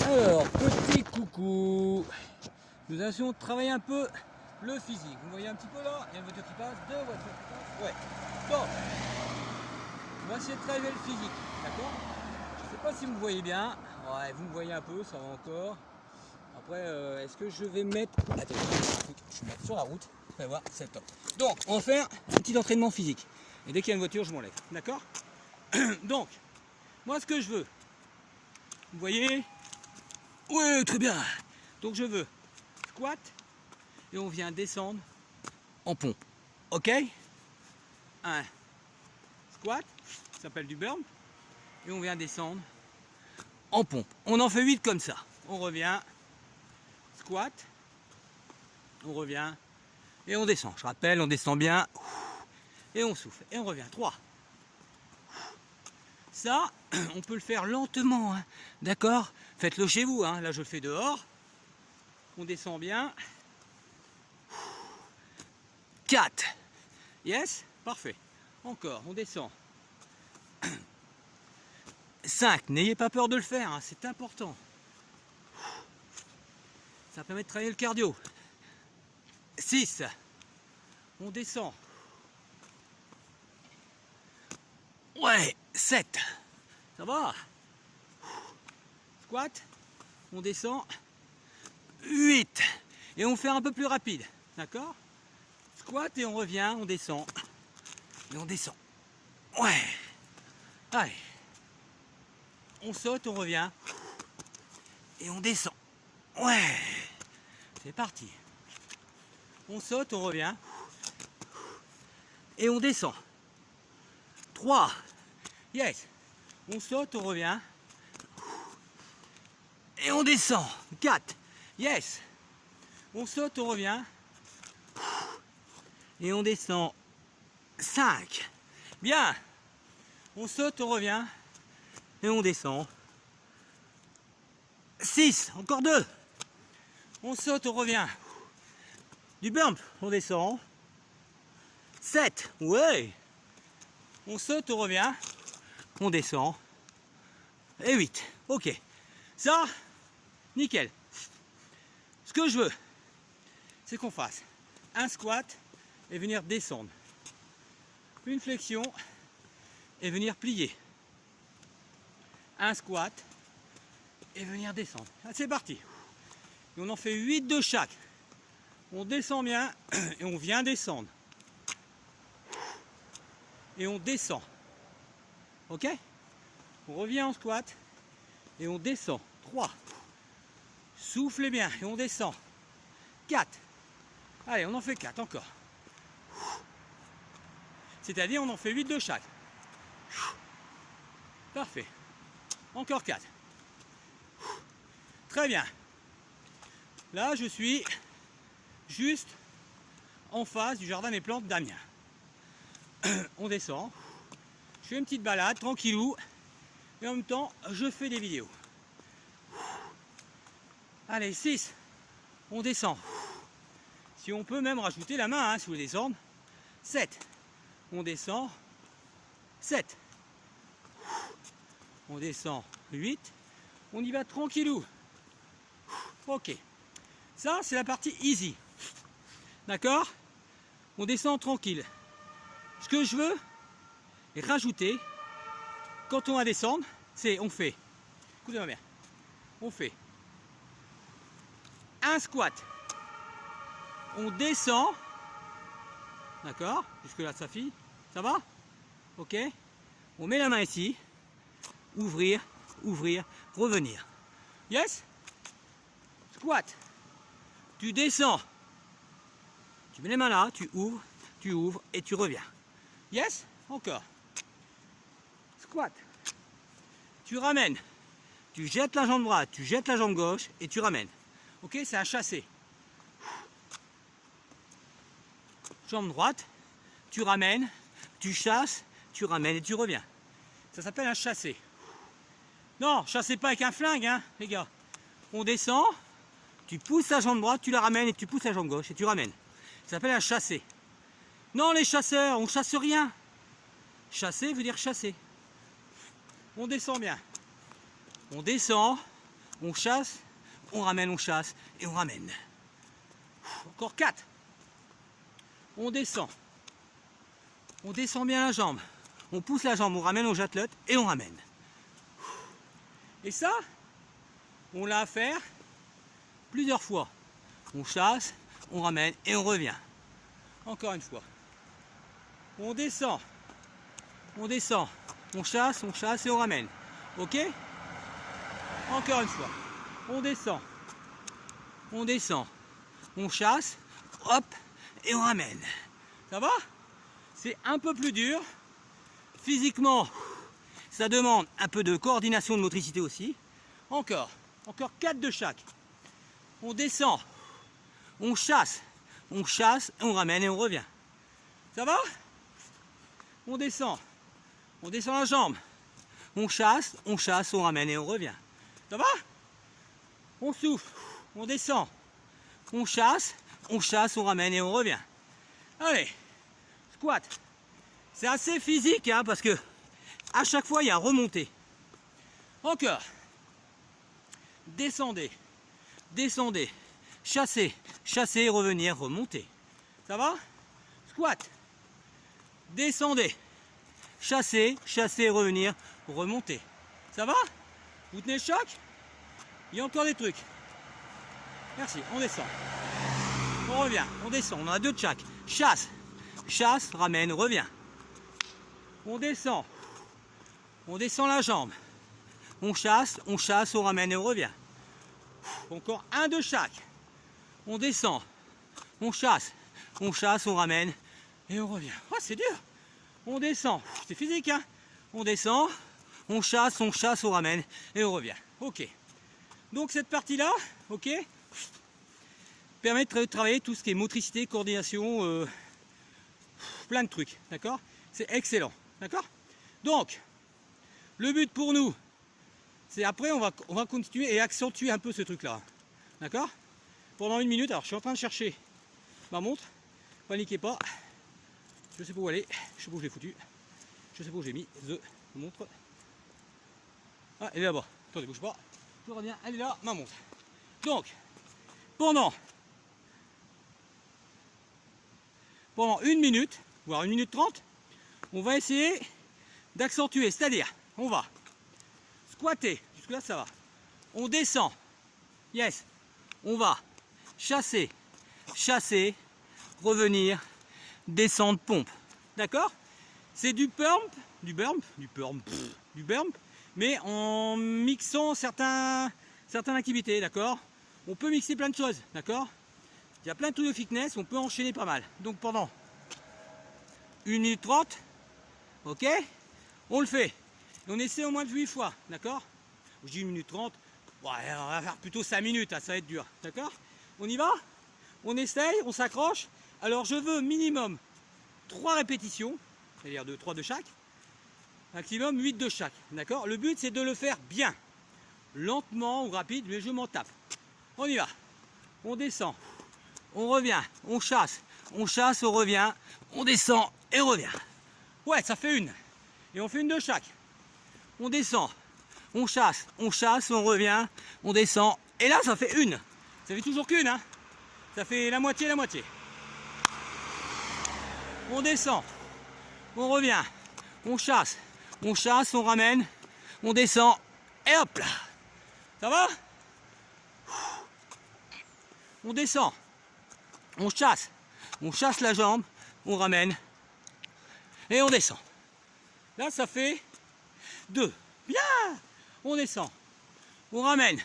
Alors, petit coucou. Nous allons travailler un peu le physique. Vous voyez un petit peu là, il y a une voiture qui passe, deux voitures qui passent. Ouais. Donc, on va essayer de travailler le physique. D'accord? Je ne sais pas si vous me voyez bien. Ouais, vous me voyez un peu, ça va encore. Après, est-ce que je vais mettre... Attends, je vais mettre sur la route. Vous allez voir, c'est top. Donc, on va faire un petit entraînement physique. Et dès qu'il y a une voiture, je m'enlève. D'accord? Donc, moi, ce que je veux, vous voyez? Ouais, très bien. Donc, je veux squat et on vient descendre en pompe. Ok? Un squat, ça s'appelle du burn, et on vient descendre en pompe. On en fait 8 comme ça. On revient, squat, on revient et on descend. Je rappelle, on descend bien et on souffle et on revient. 3. Ça, on peut le faire lentement, hein. D'accord? Faites-le chez vous, hein. Là je le fais dehors. On descend bien. 4. Yes? Parfait. Encore, on descend. 5. N'ayez pas peur de le faire, hein. C'est important. Ça permet de travailler le cardio. 6. On descend. Ouais, 7. Ça va? Squat. On descend. 8. Et on fait un peu plus rapide. D'accord? Squat et on revient, on descend. Et on descend. Ouais. Allez. On saute, on revient. Et on descend. Ouais. C'est parti. On saute, on revient. Et on descend. 3. Yes. On saute, on revient. Et on descend. 4. Yes. On saute, on revient. Et on descend. 5. Bien. On saute, on revient. Et on descend. 6. Encore 2. On saute, on revient. Du bump, on descend. 7. Ouais. On saute, on revient. On descend. Et 8. Ok. Ça, nickel. Ce que je veux, c'est qu'on fasse un squat et venir descendre. Une flexion et venir plier. Un squat et venir descendre. C'est parti. Et on en fait 8 de chaque. On descend bien et on vient descendre. Et on descend. Ok? On revient en squat et on descend. 3. Soufflez bien et on descend. 4. Allez, on en fait 4 encore. C'est-à-dire on en fait 8 de chaque. Parfait. Encore 4. Très bien. Là, je suis juste en face du jardin des plantes d'Amiens. On descend. Je fais une petite balade, tranquillou. Et en même temps, je fais des vidéos. Allez, 6. On descend. Si on peut même rajouter la main, hein, si vous voulez descendre. 7. On descend. 7. On descend. 8. On y va tranquillou. Ok. Ça, c'est la partie easy. D'accord? On descend tranquille. Ce que je veux rajouter, quand on va descendre, c'est on fait, écoutez-moi bien, on fait un squat. On descend. D'accord? Jusque là, ça fille. Ça va? Ok? On met la main ici. Ouvrir, ouvrir, revenir. Yes? Squat. Tu descends. Tu mets les mains là, tu ouvres et tu reviens. Yes? Encore. Squat. Tu ramènes. Tu jettes la jambe droite, tu jettes la jambe gauche et tu ramènes. Ok? C'est un chassé. Jambe droite, tu ramènes, tu chasses, tu ramènes et tu reviens. Ça s'appelle un chassé. Non, chassez pas avec un flingue, hein, les gars. On descend, tu pousses la jambe droite, tu la ramènes et tu pousses la jambe gauche et tu ramènes. Ça s'appelle un chassé. Non, les chasseurs, on chasse rien. Chasser veut dire chasser. On descend bien. On descend, on chasse, on ramène, on chasse et on ramène. Encore 4. On descend bien la jambe, on pousse la jambe, on ramène, on jattelote et on ramène. Et ça, on l'a à faire plusieurs fois. On chasse, on ramène et on revient. Encore une fois. On descend, on chasse et on ramène. Ok? Encore une fois. On descend, on chasse, hop, et on ramène. Ça va? C'est un peu plus dur. Physiquement, ça demande un peu de coordination, de motricité aussi. Encore 4 de chaque. On descend, on chasse, on ramène et on revient. Ça va? On descend la jambe. On chasse, on ramène et on revient. Ça va? On souffle, on descend, on chasse, on ramène et on revient. Allez, squat. C'est assez physique hein, parce que à chaque fois il y a remontée. Encore. Descendez, chassez, revenir, remonter. Ça va? Squat. Descendez, chassez, revenir, remonter. Ça va? Vous tenez le choc? Il y a encore des trucs. Merci, on descend. On revient, on descend, on en a 2 de chaque. Chasse, ramène, revient. On descend la jambe. On chasse, on ramène et on revient. Encore 1 de chaque. On descend, on chasse, on ramène et on revient. Oh, c'est dur. On descend, c'est physique hein. On descend, on chasse, on ramène et on revient. Ok. Donc cette partie-là, ok, permet de travailler tout ce qui est motricité, coordination, plein de trucs, d'accord? C'est excellent, d'accord? Donc, le but pour nous, c'est après on va continuer et accentuer un peu ce truc-là, d'accord? Pendant 1 minute, alors je suis en train de chercher ma montre, paniquez pas, je sais pas où elle est, je sais pas où je l'ai foutu, je sais pas où j'ai mis the montre. Ah, elle est là-bas, attendez, bouge pas, je reviens, elle est là, ma montre. Donc, pendant 1 minute, voire 1 minute 30, on va essayer d'accentuer, c'est-à-dire, on va squatter, jusque là ça va, on descend, yes, on va chasser, revenir, descendre, pompe, d'accord? C'est du burp, mais en mixant certaines activités, d'accord? On peut mixer plein de choses, d'accord? Il y a plein de trucs de fitness, on peut enchaîner pas mal. Donc pendant 1 minute 30, ok, on le fait. Et on essaie au moins de 8 fois, d'accord? Je dis 1 minute 30, ouais, on va faire plutôt 5 minutes, hein, ça va être dur, d'accord? On y va? On essaye, on s'accroche. Alors je veux minimum 3 répétitions, c'est-à-dire 3 de chaque, maximum 8 de chaque, d'accord? Le but c'est de le faire bien, lentement ou rapide, mais je m'en tape. On y va, on descend. On revient, on chasse, on revient, on descend et on revient. Ouais, ça fait 1. Et on fait 1 de chaque. On descend, on chasse, on revient, on descend. Et là, ça fait 1. Ça fait toujours qu'1, hein. Ça fait la moitié. On descend, on revient, on chasse, on ramène, on descend et hop là. Ça va? On descend. On chasse la jambe, on ramène et on descend. Là, ça fait 2. Bien! On descend, on ramène,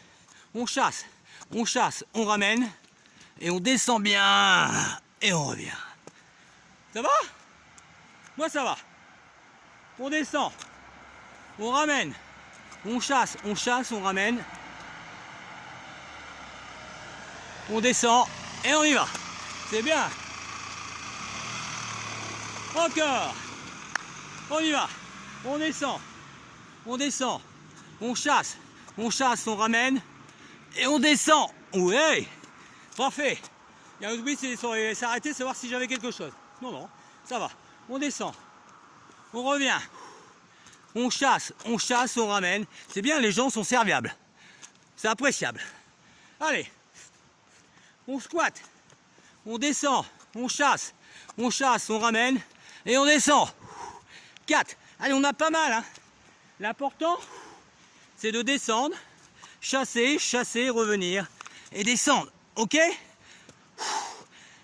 on chasse, on ramène et on descend bien et on revient. Ça va? Moi, ça va. On descend, on ramène, on chasse, on ramène, on descend et on y va. C'est bien. Encore. On y va. On descend, on chasse, on ramène et on descend. Ouais. Parfait. Il y a un bruit, c'est s'arrêter, savoir si j'avais quelque chose. Non, ça va. On descend, on revient, on chasse, on ramène. C'est bien, les gens sont serviables. C'est appréciable. Allez, on squatte, on descend, on chasse, on ramène et on descend. 4. Allez, on a pas mal. Hein. L'important, c'est de descendre, chasser, revenir et descendre. Ok?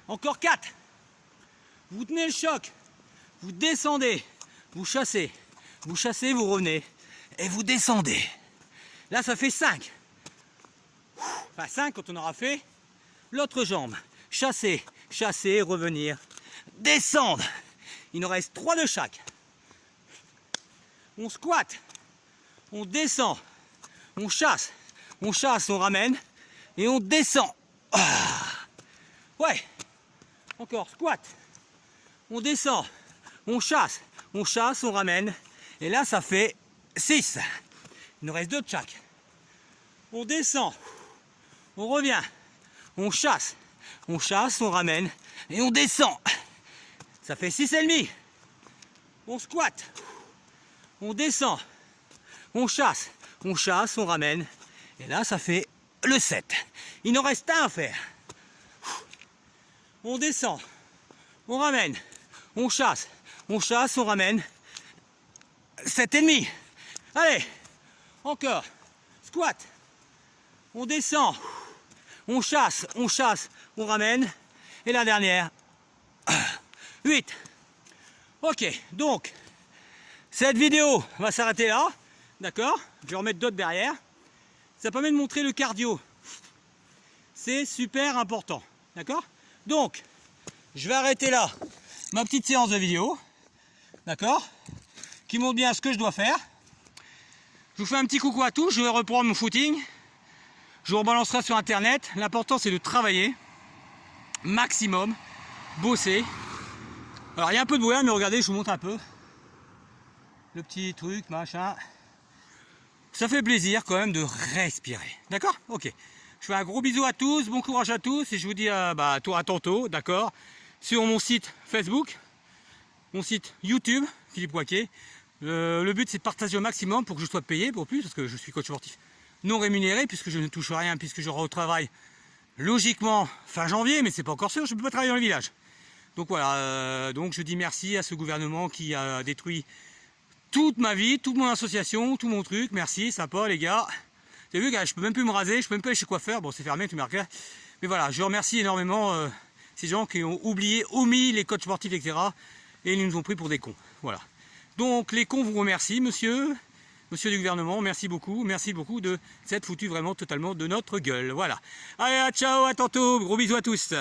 Encore 4. Vous tenez le choc, vous descendez, vous chassez, vous revenez et vous descendez. Là, ça fait 5. Enfin 5 quand on aura fait l'autre jambe. Chasser, revenir, descendre. Il nous reste 3 de chaque. On squatte, on descend, on chasse, on ramène et on descend. Ah. Ouais, encore squat, on descend, on chasse, on ramène et là ça fait 6. Il nous reste 2 de chaque. On descend, on revient, on chasse, on ramène et on descend. Ça fait 6,5. On squatte, on descend, on chasse, on ramène et là ça fait le 7. Il nous reste un à faire. On descend, on ramène, on chasse, on ramène. 7,5. Allez, encore. Squat. On descend, on chasse, on ramène. Et la dernière, 8. Ok, donc, cette vidéo va s'arrêter là. D'accord? Je vais remettre d'autres derrière. Ça permet de montrer le cardio. C'est super important. D'accord? Donc, je vais arrêter là ma petite séance de vidéo. D'accord? Qui montre bien ce que je dois faire. Je vous fais un petit coucou à tous. Je vais reprendre mon footing. Je vous rebalancerai sur internet. L'important c'est de travailler. Maximum. Bosser. Alors il y a un peu de bruit, mais regardez, je vous montre un peu. Le petit truc, machin. Ça fait plaisir quand même de respirer. D'accord? Ok. Je fais un gros bisou à tous, bon courage à tous et je vous dis à tantôt, d'accord, sur mon site Facebook, mon site YouTube, Philippe Waquet. Le but c'est de partager au maximum pour que je sois payé pour plus, parce que je suis coach sportif non rémunéré, puisque je ne touche rien, puisque je retravaille logiquement fin janvier, mais c'est pas encore sûr, je ne peux pas travailler dans le village. Donc voilà, donc je dis merci à ce gouvernement qui a détruit toute ma vie, toute mon association, tout mon truc, merci, sympa les gars. Vous avez vu, je peux même plus me raser, je peux même pas aller chez coiffeur, bon c'est fermé, tu marques. Mais voilà, je remercie énormément ces gens qui ont omis les coachs sportifs, etc. Et ils nous ont pris pour des cons. Voilà. Donc les cons vous remercient, monsieur du gouvernement, merci beaucoup de s'être foutu vraiment totalement de notre gueule. Voilà. Allez, ciao, à tantôt, gros bisous à tous.